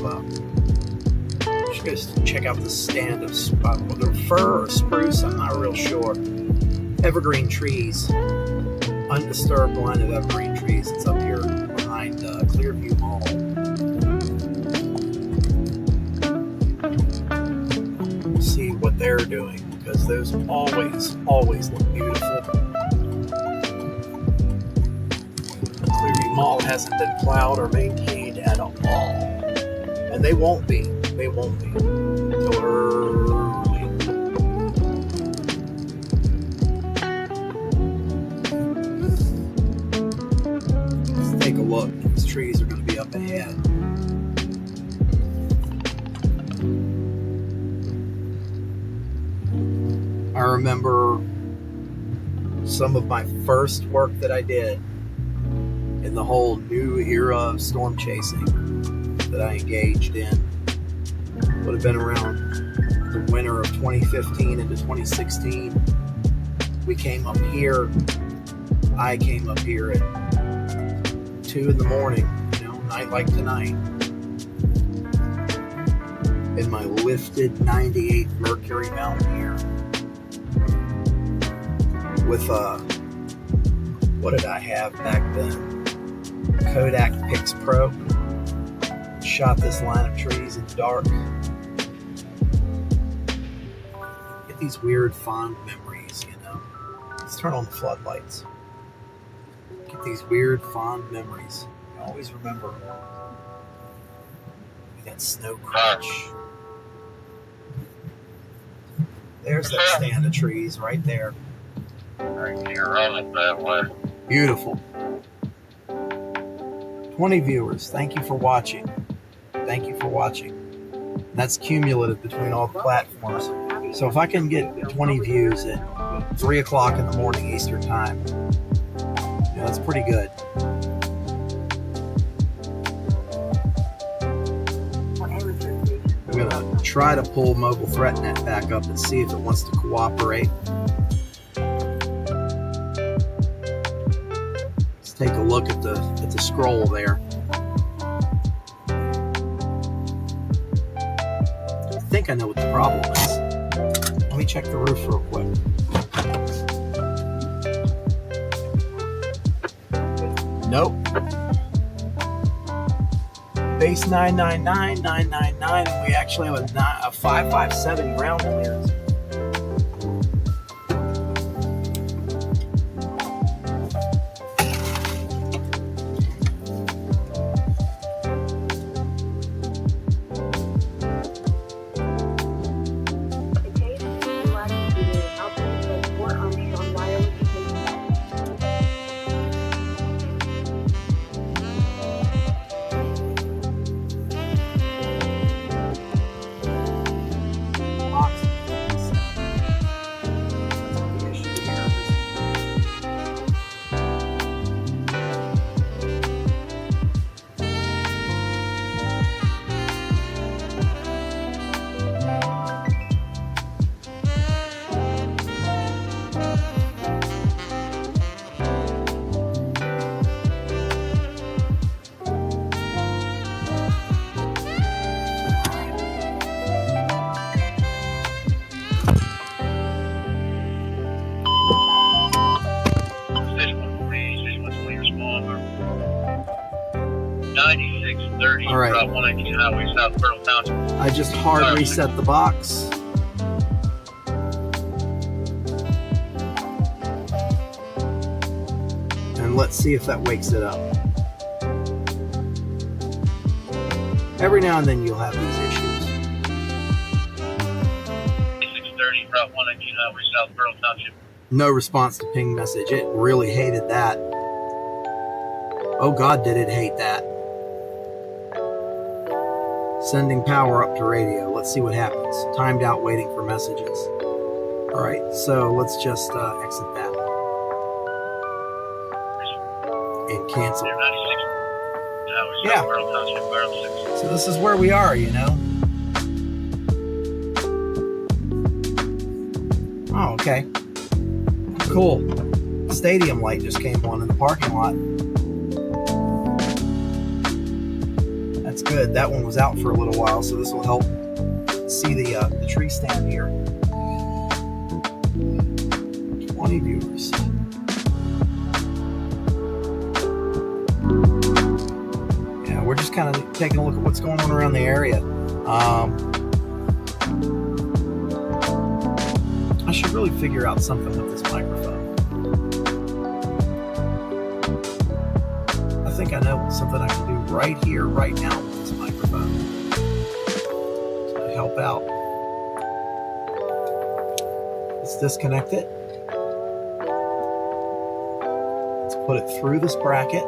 whether fir or spruce, I'm not real sure. Evergreen trees, undisturbed line of evergreen trees. It's up here behind Clearview Mall. We'll see what they're doing because those always look beautiful. Clearview Mall hasn't been plowed or maintained at all, and they won't be. They won't be until early. Take a look. These trees are going to be up ahead. I remember some of my first work that I did in the whole new era of storm chasing that I engaged in. would have been around the winter of 2015 into 2016. We came up here. I came up here at 2 in the morning, night like tonight, in my lifted 98 Mercury Mountaineer with what did I have back then? Kodak Pix Pro. Shot this line of trees in the dark. Get these weird fond memories, Let's turn on the floodlights. Get these weird fond memories. I always remember that snow crunch. There's that stand of trees right there. Right here, running that way. Beautiful. 20 viewers. Thank you for watching. Thank you for watching. And that's cumulative between all the platforms. So if I can get 20 views at 3 o'clock in the morning Eastern time, that's pretty good. I'm going to try to pull Mobile ThreatNet back up and see if it wants to cooperate. Let's take a look at the scroll there. I think I know what the problem is. Let me check the roof real quick. Nope. Base 999, 999, and we actually have a 557 ground clearance. All right. 119 Highway, South Butler Township. I just hard reset the box. And let's see if that wakes it up. Every now and then you'll have these issues. 630, Route 119 Highway, South Butler Township. No response to ping message. It really hated that. Oh God, did it hate that. Sending power up to radio. Let's see what happens. Timed out waiting for messages. All right, so let's just exit that. And cancel. Yeah. So this is where we are, Oh, okay. Cool. Stadium light just came on in the parking lot. That's good. That one was out for a little while, so this will help see the tree stand here. 20 viewers. Yeah, we're just kind of taking a look at what's going on around the area. I should really figure out something with this microphone. I think I know something I can do right here, right now with this microphone to help out. Let's disconnect it. Let's put it through this bracket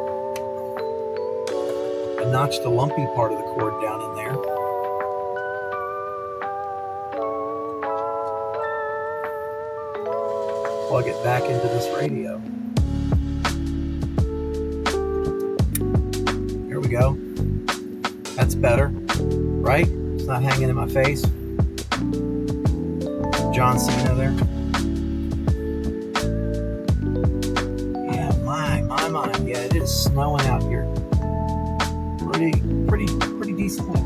and notch the lumpy part of the cord down in there. Plug it back into this radio. Here we go. That's better, right? It's not hanging in my face. John Cena there. Yeah, my. Yeah, it is snowing out here. Pretty decently.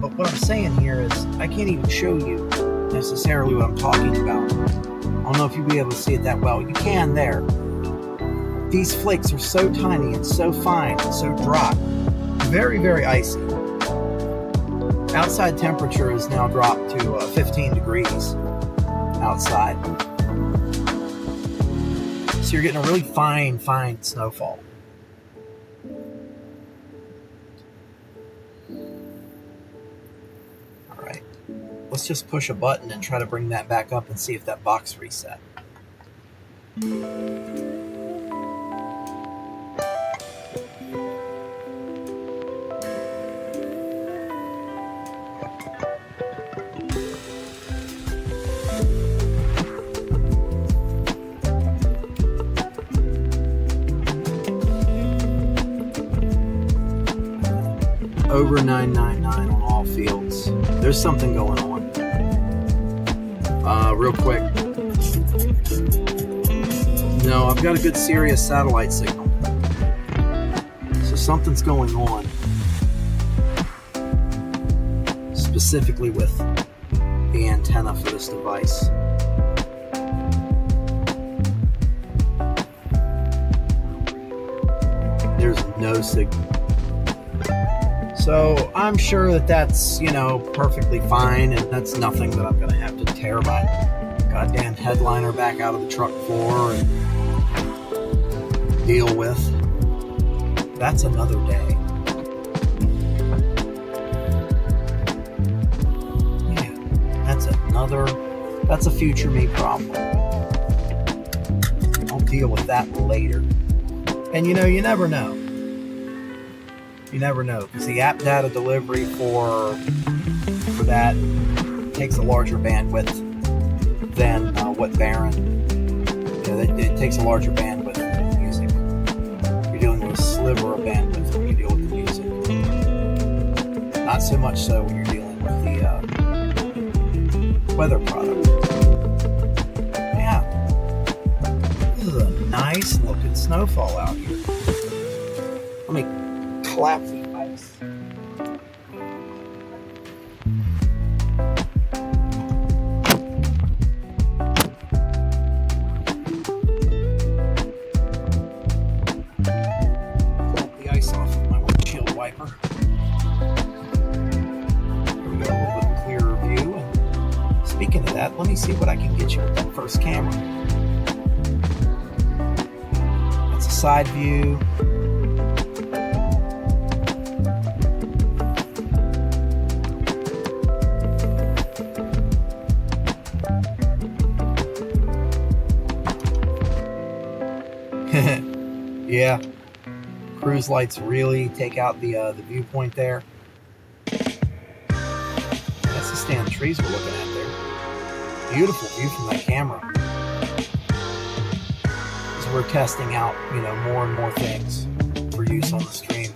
But what I'm saying here is I can't even show you necessarily what I'm talking about. I don't know if you'll be able to see it that well. You can there. These flakes are so tiny and so fine and so dry. Very, very icy. Outside temperature is now dropped to 15 degrees outside. So you're getting a really fine snowfall. All right. Let's just push a button and try to bring that back up and see if that box reset. Over 999 on all fields. There's something going on. Real quick. No, I've got a good Sirius satellite signal. So something's going on. Specifically with the antenna for this device. There's no signal. So I'm sure that that's, perfectly fine, and that's nothing that I'm going to have to tear my goddamn headliner back out of the truck for and deal with. That's another day. Yeah, that's a future me problem. I'll deal with that later. And you never know. You never know, because the app data delivery for that takes a larger bandwidth than what Baron. It takes a larger bandwidth than the music. You're dealing with a sliver of bandwidth when you deal with the music. Not so much so when you're dealing with the weather product. Yeah, this is a nice looking snowfall out here. Let me clap the ice. Clap the ice off with my windshield wiper. Here we go, a little bit clearer view. And speaking of that, let me see what I can get you with that first camera. That's a side view. Yeah, cruise lights really take out the viewpoint there. That's the stand of trees we're looking at there. Beautiful view from that camera. As we're testing out, more and more things for use on the stream.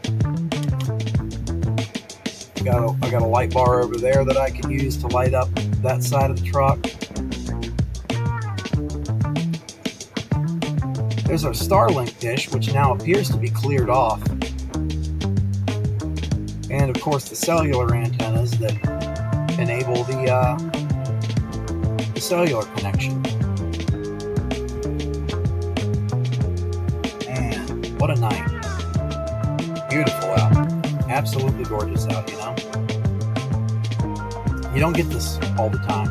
I got a light bar over there that I can use to light up that side of the truck. There's our Starlink dish, which now appears to be cleared off. And of course the cellular antennas that enable the cellular connection. Man, what a night. Beautiful out. Absolutely gorgeous out, You don't get this all the time.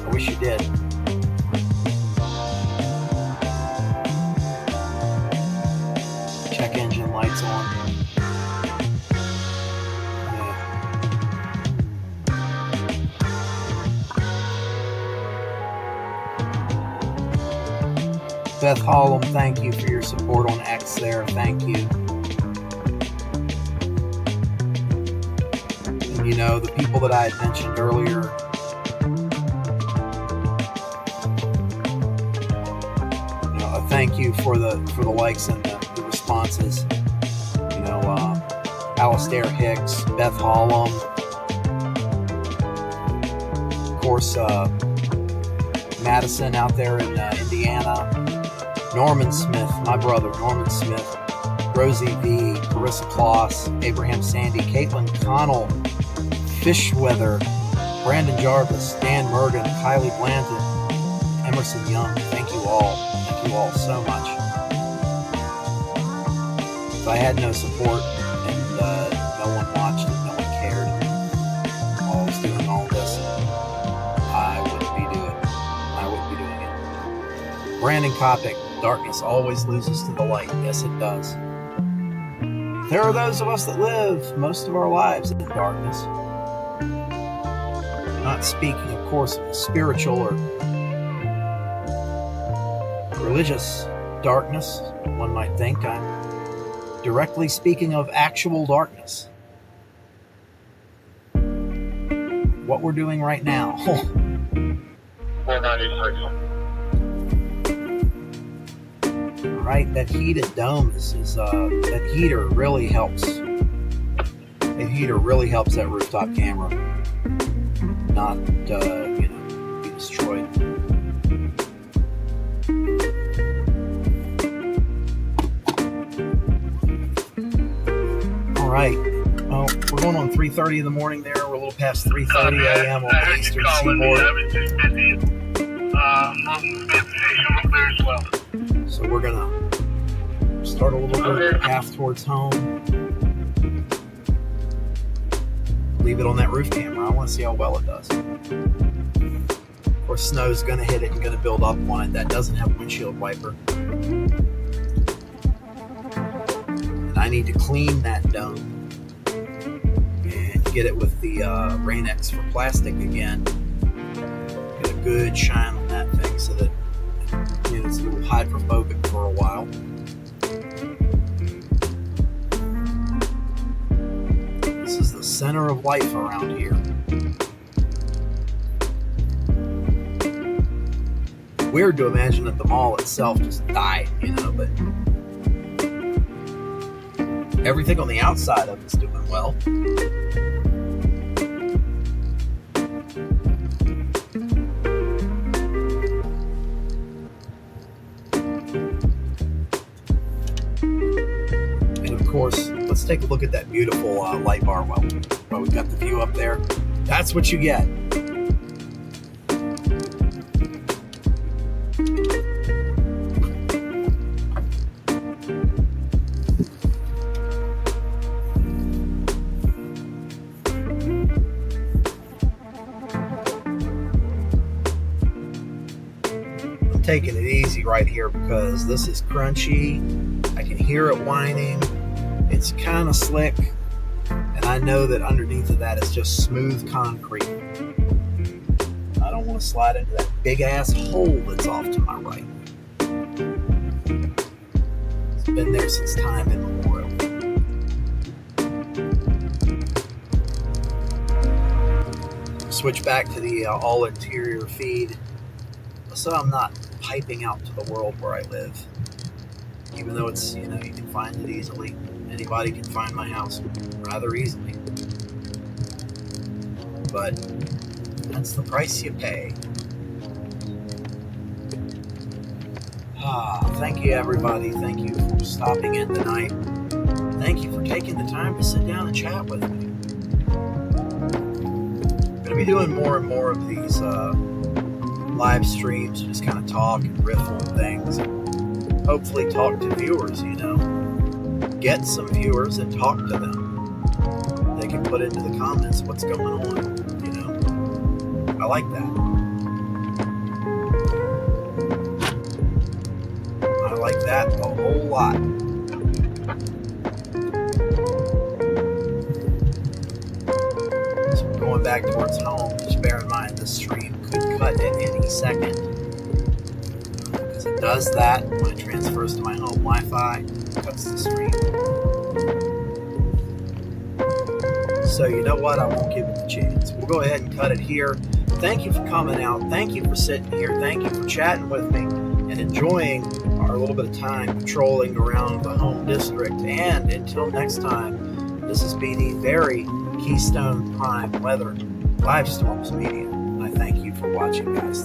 I wish you did. Check engine lights on. Yeah. Beth Hollum, thank you for your support on X there. Thank you. And the people that I had mentioned earlier, thank you for the likes and the responses. Alistair Hicks, Beth Hollum, course, Madison out there in Indiana. Norman Smith, my brother, Norman Smith. Rosie V, Carissa Kloss, Abraham Sandy, Caitlin Connell, Fishweather, Brandon Jarvis, Dan Mergen, Kylie Blanton, Emerson Young. Thank you all. Thank you all so much. If I had no support and no one watched it, no one cared while I was doing all this, I wouldn't be doing it. Brandon Kopic, darkness always loses to the light. Yes, it does. There are those of us that live most of our lives in darkness. Not speaking, of course, of spiritual or religious darkness, one might think. I'm directly speaking of actual darkness. What we're doing right now. 496. Right, that heated dome is that heater really helps. The heater really helps that rooftop camera not, be destroyed. All right. Well, we're going on 3:30 in the morning. There, we're a little past 3:30 a.m. on the Eastern Seaboard. So we're gonna start a little bit half towards home. Leave it on that roof camera. I want to see how well it does. Of course, snow's gonna hit it and gonna build up on it. That doesn't have a windshield wiper. And I need to clean that dome and get it with the Rain-X for plastic again. Get a good shine on that thing so that it's a little hydrophobic for a while. This is the center of life around here. Weird to imagine that the mall itself just died, but everything on the outside of it's doing well. Course, let's take a look at that beautiful light bar while we've got the view up there. That's what you get. I'm taking it easy right here because this is crunchy. I can hear it whining. It's kind of slick, and I know that underneath of that is just smooth concrete. I don't want to slide into that big ass hole that's off to my right. It's been there since time immemorial. Switch back to the all interior feed, so I'm not piping out to the world where I live. Even though it's, you can find it easily. Anybody can find my house rather easily. But that's the price you pay. Thank you, everybody. Thank you for stopping in tonight. Thank you for taking the time to sit down and chat with me. I'm going to be doing more and more of these live streams, just kind of talk and riff on things. Hopefully talk to viewers, Get some viewers and talk to them. They can put into the comments what's going on, I like that. I like that a whole lot. So we're going back towards home. Just bear in mind this stream could cut at any second. It does that when it transfers to my home Wi-Fi, cuts the stream. So you know what? I won't give it the chance. We'll go ahead and cut it here. Thank you for coming out. Thank you for sitting here. Thank you for chatting with me and enjoying our little bit of time patrolling around the home district. And until next time, this has been the very Keystone Prime Weather Live Storms Media. I thank you. for watching, guys.